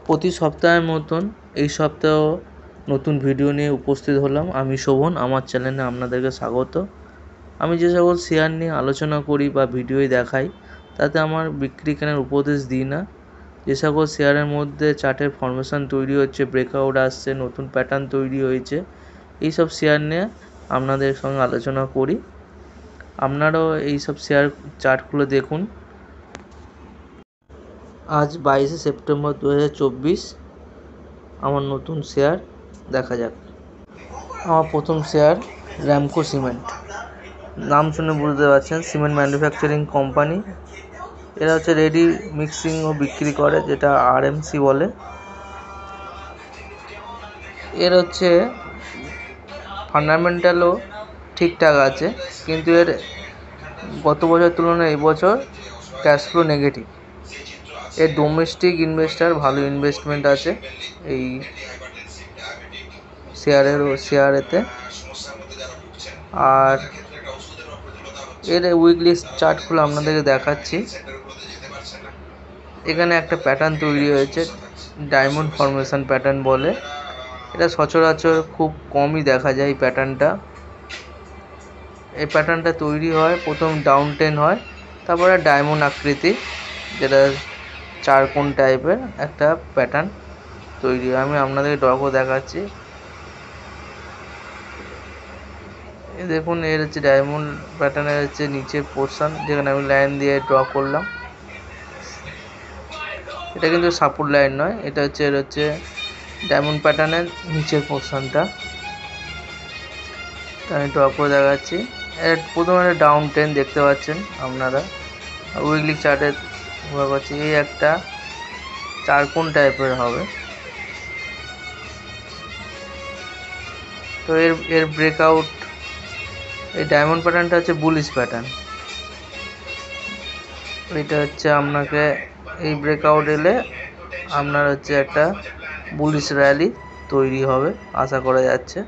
প্রতি সপ্তাহের মতন এই সপ্তাহেও নতুন ভিডিও নিয়ে উপস্থিত হলাম। আমি শোভন, আমার চ্যানেলে আপনাদেরকে স্বাগত। আমি যে সকল শেয়ার নিয়ে আলোচনা করি বা ভিডিওই দেখাই, তাতে আমার বিক্রি কেনার উপদেশ দিই না। যে সকল শেয়ারের মধ্যে চার্টের ফরমেশন তৈরি হচ্ছে, ব্রেকআউট আসছে, নতুন প্যাটার্ন তৈরি হয়েছে, এইসব শেয়ার নিয়ে আপনাদের সঙ্গে আলোচনা করি। আপনারাও এইসব শেয়ার চার্টগুলো দেখুন। আজ 22শে সেপ্টেম্বর 2024। আমার নতুন শেয়ার দেখা যাক। আমার প্রথম শেয়ার র্যামকো সিমেন্ট। নাম শুনে বুঝতে পারছেন, সিমেন্ট ম্যানুফ্যাকচারিং কোম্পানি। এরা হচ্ছে রেডি মিক্সিংও বিক্রি করে, যেটা আরএমসি বলে। এর হচ্ছে ফান্ডামেন্টালও ঠিকঠাক আছে, কিন্তু এর গত বছর তুলনায় এই বছর ক্যাশ ফ্লো নেগেটিভ। এর ডোমেস্টিক ইনভেস্টার ভালো ইনভেস্টমেন্ট আছে এই শেয়ারেতে। আর এর উইকলি চার্টগুলো আপনাদেরকে দেখাচ্ছি। এখানে একটা প্যাটার্ন তৈরি হয়েছে, ডায়মন্ড ফরমেশন প্যাটার্ন বলে। এটা সচরাচর খুব কমই দেখা যায় এই প্যাটার্নটা। এই প্যাটার্নটা তৈরি হয়, প্রথম ডাউন টেন হয়, তারপরে ডায়মন্ড আকৃতি, যেটা চারকোণ টাইপের একটা প্যাটার্ন তৈরি হয়। আমি আপনাদের ড্র করে দেখাচ্ছি। এই দেখুন, এর হচ্ছে ডায়মন্ড প্যাটার্নের হচ্ছে নিচের পোর্শন, যেখানে আমি লাইন দিয়ে ড্র করলাম। এটা কিন্তু সাপোর্ট লাইন নয়, এটা হচ্ছে এর হচ্ছে ডায়মন্ড প্যাটার্নের নিচের পোর্শনটা। আমি ড্র করে দেখাচ্ছি। এর প্রথমে ডাউন টেন দেখতে পাচ্ছেন আপনারা। উইকলি চার্টে ঘোরা করছি, এই একটা চারকোণ টাইপের হবে। তো এর ব্রেকআউট, এই ডায়মন্ড প্যাটার্নটা হচ্ছে বুলিশ প্যাটার্ন। এটা হচ্ছে আপনাকে এই ব্রেকআউট এলে আপনার হচ্ছে একটা বুলিশ র্যালি তৈরি হবে আশা করা যাচ্ছে।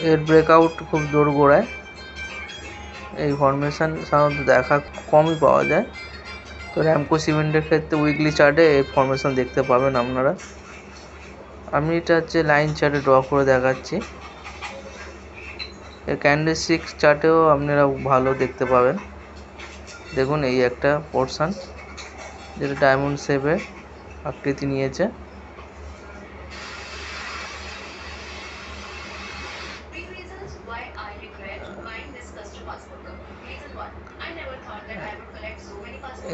এর ব্রেকআউট খুব দোরগোড়ায়। এই ফরমেশন সাধারণত দেখা কমই পাওয়া যায়। তো র্যামকো সিমেন্টের ক্ষেত্রে উইকলি চার্টে এই ফরমেশন দেখতে পাবেন আপনারা। আমি এটা হচ্ছে লাইন চার্টে ড্র করে দেখাচ্ছি। এই ক্যান্ডেলস্টিক চার্টেও আপনারা ভালো দেখতে পাবেন। দেখুন, এই একটা পোর্শন যেটা ডায়মন্ড শেপের আকৃতি নিয়েছে।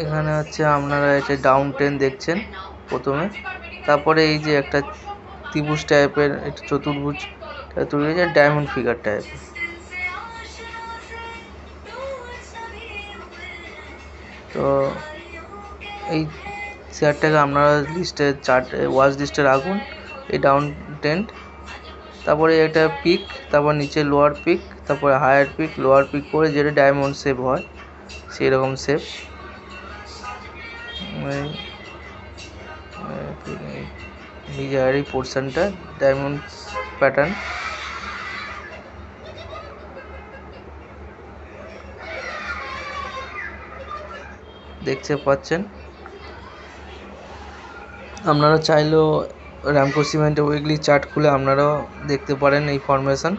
এখানে হচ্ছে আপনারা এটা ডাউন টেন দেখছেন প্রথমে, তারপরে এই যে একটা ত্রিভুজ টাইপের, একটা চতুর্ভুজ তৈরি হয়েছে, ডায়মন্ড ফিগার টাইপের। তো এই শেয়ারটাকে আপনারা লিস্টের চার্টে ওয়াচ লিস্টে রাখুন। এই ডাউন টেন্ড, তারপরে এটা পিক, তারপর নিচে লোয়ার পিক, তারপরে হায়ার পিক, লোয়ার পিক করে যেটা ডায়মন্ড শেপ হয় সেই রকম শেপ। এই পোর্শনটা ডায়মন্ড প্যাটার্ন। দেখতে পাচ্ছেন। আপনারা চাইলেও র্যামকো সিমেন্টের উইকলি চার্ট খুলে আপনারাও দেখতে পারেন এই ফরমেশন।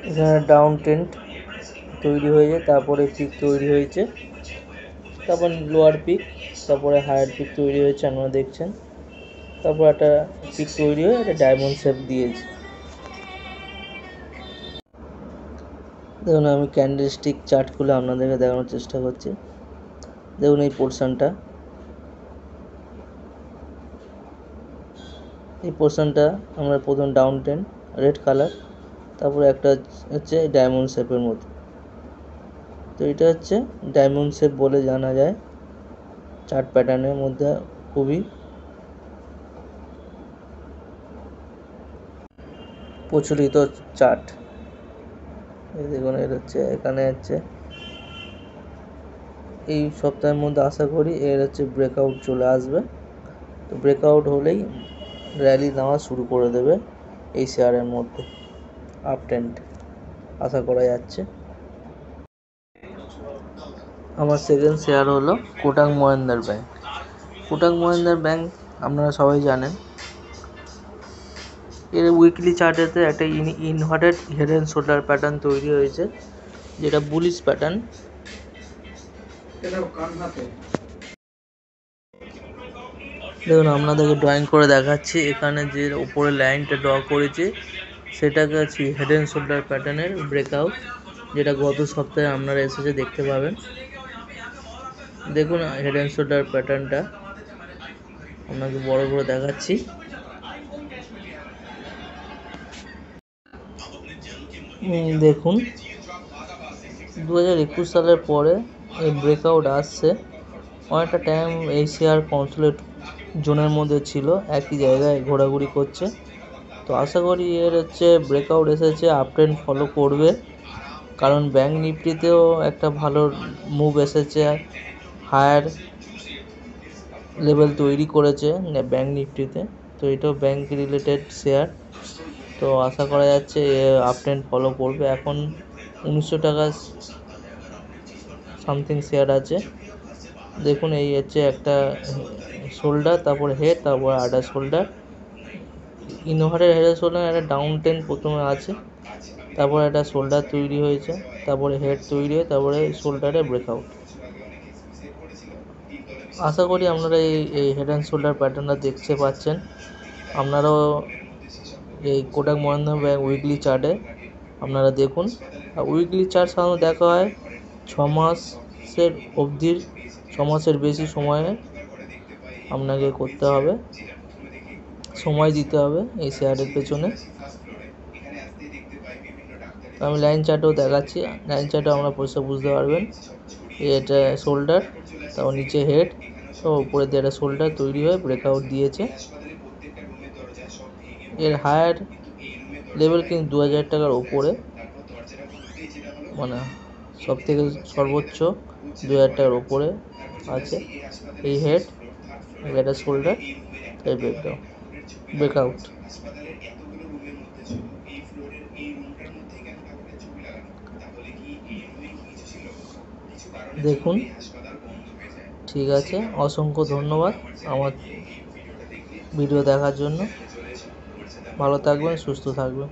এখানে ডাউন টেন্ট তৈরি হয়েছে, তারপরে পিক তৈরি হয়েছে, তারপর লোয়ার পিক, তারপরে হায়ার পিক তৈরি হয়েছে আপনারা দেখছেন, তারপর একটা পিক তৈরি হয়ে একটা ডায়মন্ড শেপ দিয়েছে। দেখুন, আমি ক্যান্ডেলস্টিক চার্ট খুলে আপনাদেরকে দেখানোর চেষ্টা করছি। দেখুন এই পোর্শনটা, এই পোর্শনটা আমরা প্রথম ডাউন টেন রেড কালার, তারপরে একটা হচ্ছে ডায়মন্ড শেপের মতো। তো এটা হচ্ছে ডায়মন্ড শেপ বলে জানা যায় চার্ট প্যাটার্নের মধ্যে, খুবই প্রচলিত চার্ট। এই দেখুন, এর হচ্ছে এখানে হচ্ছে এই সপ্তাহের মধ্যে আশা করি এর হচ্ছে ব্রেকআউট চলে আসবে। তো ব্রেকআউট হলেই র্যালি নেওয়া শুরু করে দেবে এই শেয়ারের মধ্যে। আপ ট্রেন্ড আশা করা যাচ্ছে। আমার সেকেন্ড শেয়ার হলো কোটাক মহিন্দ্রা ব্যাংক। কোটাক মহিন্দ্রা ব্যাংক আপনারা সবাই জানেন, এর উইকলি চার্টেতে একটা inverted head and shoulder pattern তৈরি হয়েছে, যেটা বুলিশ প্যাটার্ন। দেখুন আপনাদেরকে ড্রয়িং করে দেখাচ্ছি, এখানে যে উপরে লাইনটা ড্র করেছে সেটাকে আছে হেড অ্যান্ড শোল্ডার প্যাটার্নের ব্রেকআউট, যেটা গত সপ্তাহে আপনারা এসেছে দেখতে পাবেন। দেখুন হেড অ্যান্ড শোল্ডার প্যাটার্নটা আপনাকে বড় করে দেখাচ্ছি। দেখুন 2021 সালের পরে এই ব্রেকআউট আসছে। অনেকটা টাইম এই শেয়ার কনসোলেট জোনের মধ্যে ছিল, একই জায়গায় ঘোরাঘুরি করছে। তো আশা করি এর ব্রেকআউট এসেছে, আপ ট্রেন্ড ফলো করবে, কারণ ব্যাঙ্ক নিফটিতেও একটা ভালো মুভ এসেছে, হায়ার লেভেল তৈরি করেছে ব্যাঙ্ক নিফটিতে। তো এটাও ব্যাঙ্ক রিলেটেড শেয়ার, তো আশা করা যাচ্ছে আপ ট্রেন্ড ফলো করবে। এখন 1900 টাকা সামথিং শেয়ার আছে। দেখুন এই একটা শোল্ডার, তারপর হেড, তারপর আডার শোল্ডার। ইনোভারের হেড শোল্ডার একটা ডাউন ট্রেন্ড প্রথমে আছে, তারপর একটা শোল্ডার তৈরি হয়েছে, তারপরে হেড তৈরি হয়ে তারপরে শোল্ডারে ব্রেকআউট। আশা করি আপনারা এই হেড অ্যান্ড শোল্ডার প্যাটার্নটা দেখতে পাচ্ছেন। আপনারাও এই কোটাক মহিন্দ্রা ব্যাংক উইকলি চার্টে আপনারা দেখুন। আর উইকলি চার্ট সাধারণত দেখা হয় 6 মাসের অবধির, 6 মাসের বেশি সময়ে আপনাকে করতে হবে, সময় দিতে হবে এই শেয়ারের পেছনে। আমি লাইন চার্টেও দেখাচ্ছি, লাইন চার্টে আমরা পরিষ্কার বুঝতে পারবেন। এটা শোল্ডার, তারপর নিচে হেড, তো উপরে দিয়ে একটা শোল্ডার তৈরি হয়ে ব্রেকআউট দিয়েছে। এর হায়ার লেভেল কিন্তু 2000 টাকার ওপরে, মানে সব থেকে সর্বোচ্চ 2000 টাকার ওপরে আছে এই হেড, এটা শোল্ডার, এই ব্রেকআউট। দেখুন, ঠিক আছে, অসংখ্য ধন্যবাদ আমার ভিডিও দেখার জন্য। ভালো থাকবেন, সুস্থ থাকবেন।